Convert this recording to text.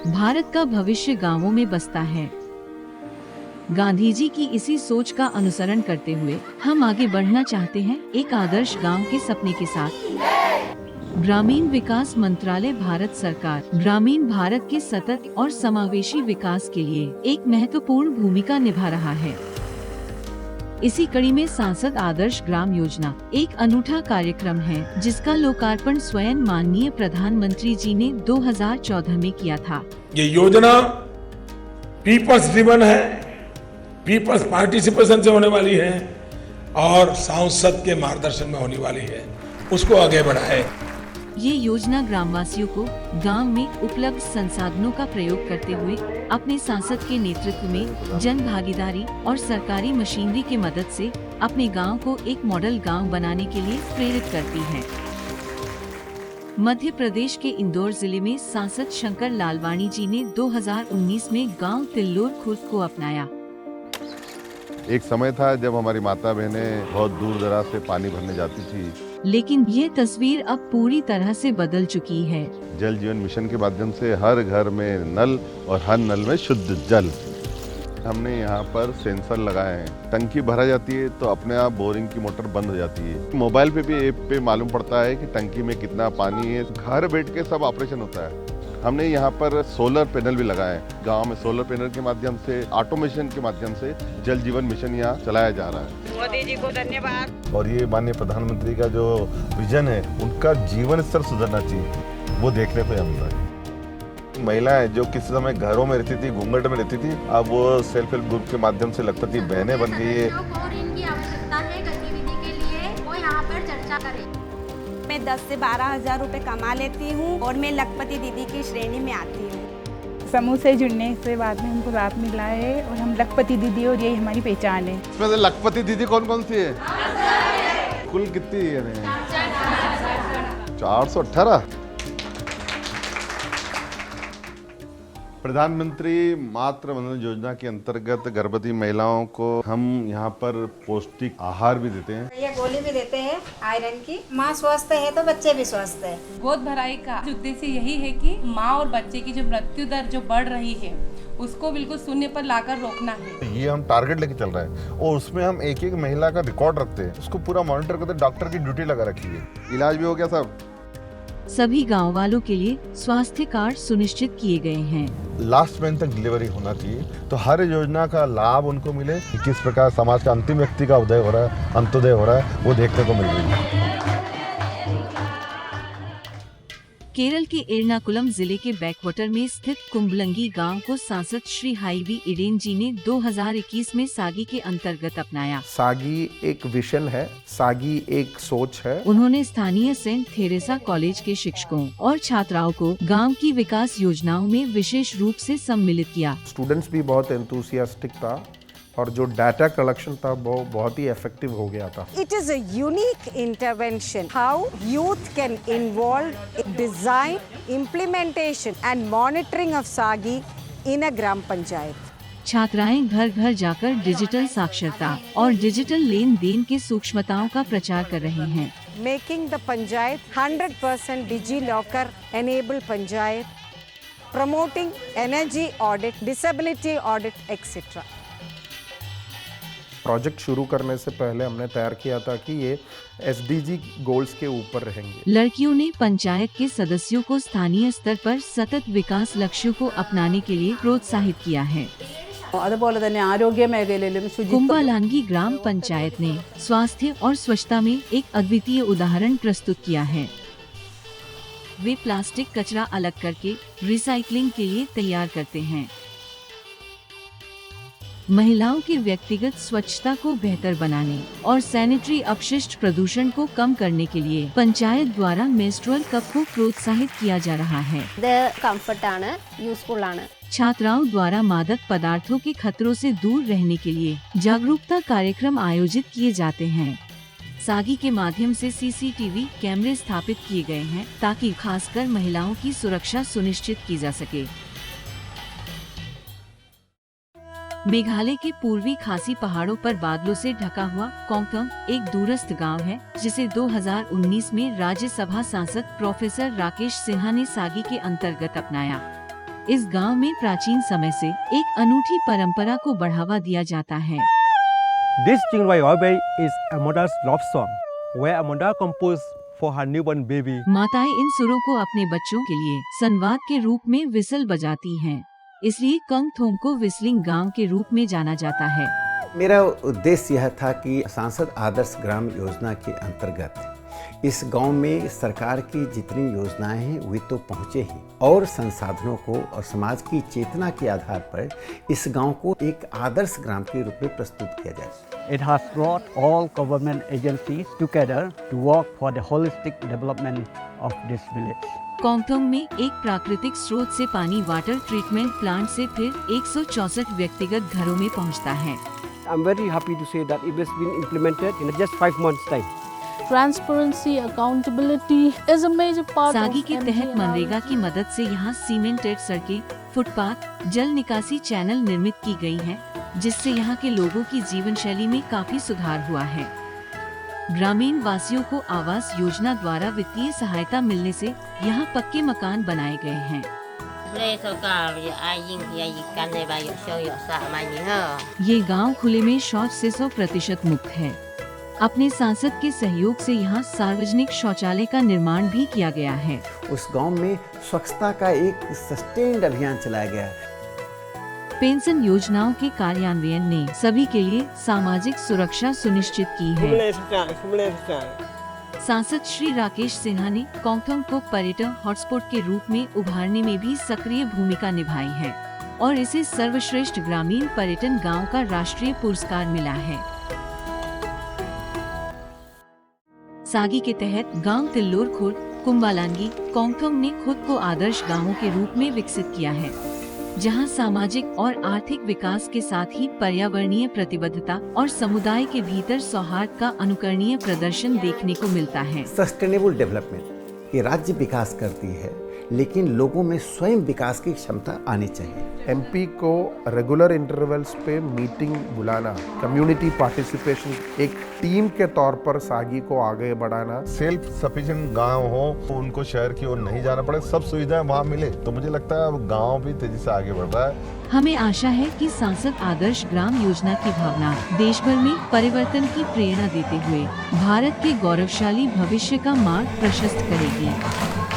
भारत का भविष्य गांवों में बसता है। गांधी जी की इसी सोच का अनुसरण करते हुए हम आगे बढ़ना चाहते हैं, एक आदर्श गांव के सपने के साथ। ग्रामीण विकास मंत्रालय भारत सरकार ग्रामीण भारत के सतत और समावेशी विकास के लिए एक महत्वपूर्ण भूमिका निभा रहा है। इसी कड़ी में सांसद आदर्श ग्राम योजना एक अनूठा कार्यक्रम है, जिसका लोकार्पण स्वयं माननीय प्रधानमंत्री जी ने 2014 में किया था। ये योजना पीपल्स ड्रिवन है, पीपल्स पार्टिसिपेशन से होने वाली है और सांसद के मार्गदर्शन में होने वाली है। उसको आगे बढ़ाए। ये योजना ग्रामवासियों को गांव में उपलब्ध संसाधनों का प्रयोग करते हुए अपने सांसद के नेतृत्व में जन भागीदारी और सरकारी मशीनरी की मदद से अपने गांव को एक मॉडल गांव बनाने के लिए प्रेरित करती है। मध्य प्रदेश के इंदौर जिले में सांसद शंकर लालवानी जी ने 2019 में गांव तिल्लोर खुर्द को अपनाया। एक समय था जब हमारी माता बहनें बहुत दूर दराज से पानी भरने जाती थी, लेकिन ये तस्वीर अब पूरी तरह से बदल चुकी है। जल जीवन मिशन के माध्यम से हर घर में नल और हर नल में शुद्ध जल। हमने यहाँ पर सेंसर लगाए हैं। टंकी भरा जाती है तो अपने आप बोरिंग की मोटर बंद हो जाती है। मोबाइल पे भी ऐप पे मालूम पड़ता है कि टंकी में कितना पानी है। घर बैठ के सब ऑपरेशन होता है। हमने यहाँ पर सोलर पैनल भी लगाए हैं। गांव में सोलर पैनल के माध्यम से, ऑटोमेशन के माध्यम से जल जीवन मिशन यहाँ चलाया जा रहा है। मोदी जी को धन्यवाद। और ये माननीय प्रधानमंत्री का जो विजन है, उनका जीवन स्तर सुधरना चाहिए, वो देखने को मिल रहा है। महिलाएं जो किसी समय घरों में रहती थी, घूंघट में रहती थी, अब वो सेल्फ हेल्प ग्रुप के माध्यम से लखपति बहनें बन गई है। इनकी आवश्यकता है गतिविधि के लिए, वो यहाँ पर चर्चा करें। मैं 10 से 12 हजार रुपए कमा लेती हूँ और मैं लखपति दीदी की श्रेणी में आती हूँ। समूह से जुड़ने से बाद में हमको लाभ मिला है और हम लखपति दीदी और यही हमारी पहचान है। इसमें से लखपति दीदी कौन कौन सी है? कुल कितनी है? 418। प्रधानमंत्री मातृ वंदना योजना के अंतर्गत गर्भवती महिलाओं को हम यहाँ पर पौष्टिक आहार भी देते हैं। ये गोली भी देते हैं आयरन की। माँ स्वस्थ है तो बच्चे भी स्वस्थ है। गोद भराई का उद्देश्य यही है कि माँ और बच्चे की जो मृत्यु दर जो बढ़ रही है, उसको बिल्कुल शून्य पर लाकर रोकना है। ये हम टारगेट लेके चल रहे हैं और उसमें हम एक एक महिला का रिकॉर्ड रखते हैं, उसको पूरा मॉनिटर करते हैं। डॉक्टर की ड्यूटी लगा रखी है। इलाज भी हो गया सब। सभी गांव वालों के लिए स्वास्थ्य कार्ड सुनिश्चित किए गए हैं। लास्ट मंथ तक डिलीवरी होना चाहिए, तो हर योजना का लाभ उनको मिले। किस प्रकार समाज का अंतिम व्यक्ति का उदय हो रहा है, अंत्योदय हो रहा है, वो देखने को मिल रही है। केरल के एर्नाकुलम जिले के बैकवाटर में स्थित कुंभलंगी गांव को सांसद श्री हाईवी इडेन जी ने 2021 में सागी के अंतर्गत अपनाया। सागी एक विजन है, सागी एक सोच है। उन्होंने स्थानीय सेंट थेरेसा कॉलेज के शिक्षकों और छात्राओं को गांव की विकास योजनाओं में विशेष रूप से सम्मिलित किया। स्टूडेंट्स भी बहुत एंथुसियास्टिक था और जो डाटा कलेक्शन था वो बहुत ही इफेक्टिव हो गया था। It is a unique intervention how youth can involve in design, implementation and monitoring of Sagi in a gram panchayat। छात्राएं घर घर जाकर डिजिटल साक्षरता और डिजिटल लेन देन के सूक्ष्मताओं का प्रचार कर रहे हैं। Making the panchayat 100% DigiLocker enable panchayat, promoting energy audit, disability audit, etc। Project शुरू करने से पहले हमने तैयार किया था कि ये SDG गोल्स के ऊपर रहेंगे। लड़कियों ने पंचायत के सदस्यों को स्थानीय स्तर पर सतत विकास लक्ष्यों को अपनाने के लिए प्रोत्साहित किया है। कुंभालांगी ग्राम पंचायत ने स्वास्थ्य और स्वच्छता में एक अद्वितीय उदाहरण प्रस्तुत किया है। वे प्लास्टिक कचरा अलग करके रिसाइकलिंग के लिए तैयार करते हैं। महिलाओं की व्यक्तिगत स्वच्छता को बेहतर बनाने और सैनिटरी अपशिष्ट प्रदूषण को कम करने के लिए पंचायत द्वारा मेंस्ट्रुअल कप को प्रोत्साहित किया जा रहा है। छात्राओं द्वारा मादक पदार्थों के खतरों से दूर रहने के लिए जागरूकता कार्यक्रम आयोजित किए जाते हैं। सागी के माध्यम से CCTV कैमरे स्थापित किए गए हैं ताकि खासकर महिलाओं की सुरक्षा सुनिश्चित की जा सके। मेघालय के पूर्वी खासी पहाड़ों पर बादलों से ढका हुआ कोंगतम एक दूरस्थ गांव है, जिसे 2019 में राज्यसभा सांसद प्रोफेसर राकेश सिन्हा ने सागी के अंतर्गत अपनाया। इस गांव में प्राचीन समय से एक अनूठी परंपरा को बढ़ावा दिया जाता है। This Jingwai Oibe is a mother's love song, where a mother composed for her newborn baby. माताएं इन सुरों को अपने बच्चों के लिए संवाद के रूप में विसल बजाती हैं। इसलिए कंगथोम को विस्लिंग गांव के रूप में जाना जाता है। मेरा उद्देश्य यह था कि सांसद आदर्श ग्राम योजना के अंतर्गत इस गांव में सरकार की जितनी योजनाएं हैं वे तो पहुंचे ही, और संसाधनों को और समाज की चेतना के आधार पर इस गांव को एक आदर्श ग्राम के रूप में प्रस्तुत किया जाए। It has brought all government agencies together to work for the holistic development of this village. कंगथोम में एक प्राकृतिक स्रोत से पानी वाटर ट्रीटमेंट प्लांट से फिर 164 व्यक्तिगत घरों में पहुंचता है। I'm very happy to say that it has been implemented in just 5 months' time. Transparency, accountability is a major part Sagi of के तहत मनरेगा की मदद से यहाँ सीमेंटेड सड़कें, फुटपाथ, जल निकासी चैनल निर्मित की गई हैं, जिससे यहाँ के लोगों की जीवन शैली में काफी सुधार हुआ है। ग्रामीण वासियों को आवास योजना द्वारा वित्तीय सहायता मिलने से यहाँ पक्के मकान बनाए गए हैं। ये गांव खुले में शौच से 100% मुक्त है। अपने सांसद के सहयोग से यहाँ सार्वजनिक शौचालय का निर्माण भी किया गया है। उस गांव में स्वच्छता का एक सस्टेन्ड अभियान चलाया गया है। पेंशन योजनाओं के कार्यान्वयन ने सभी के लिए सामाजिक सुरक्षा सुनिश्चित की है। सांसद श्री राकेश सिन्हा ने कंगथोम को पर्यटन हॉटस्पॉट के रूप में उभारने में भी सक्रिय भूमिका निभाई है और इसे सर्वश्रेष्ठ ग्रामीण पर्यटन गांव का राष्ट्रीय पुरस्कार मिला है। सागी के तहत गांव तिल्लोर खुर्द, कुंबालांगी, कंगथोम ने खुद को आदर्श गांवों के रूप में विकसित किया है, जहां सामाजिक और आर्थिक विकास के साथ ही पर्यावरणीय प्रतिबद्धता और समुदाय के भीतर सौहार्द का अनुकरणीय प्रदर्शन देखने को मिलता है। सस्टेनेबल डेवलपमेंट ये राज्य विकास करती है, लेकिन लोगों में स्वयं विकास की क्षमता आनी चाहिए। एमपी को रेगुलर इंटरवल्स पे मीटिंग बुलाना, कम्युनिटी पार्टिसिपेशन, एक टीम के तौर पर सागी को आगे बढ़ाना। सेल्फ सफिशिएंट गांव हो, उनको शहर की ओर नहीं जाना पड़े, सब सुविधाएं वहाँ मिले, तो मुझे लगता है अब गांव भी तेजी से आगे बढ़ रहा है। हमें आशा है कि सांसद आदर्श ग्राम योजना की भावना देश भर में परिवर्तन की प्रेरणा देते हुए भारत के गौरवशाली भविष्य का मार्ग प्रशस्त करेगी।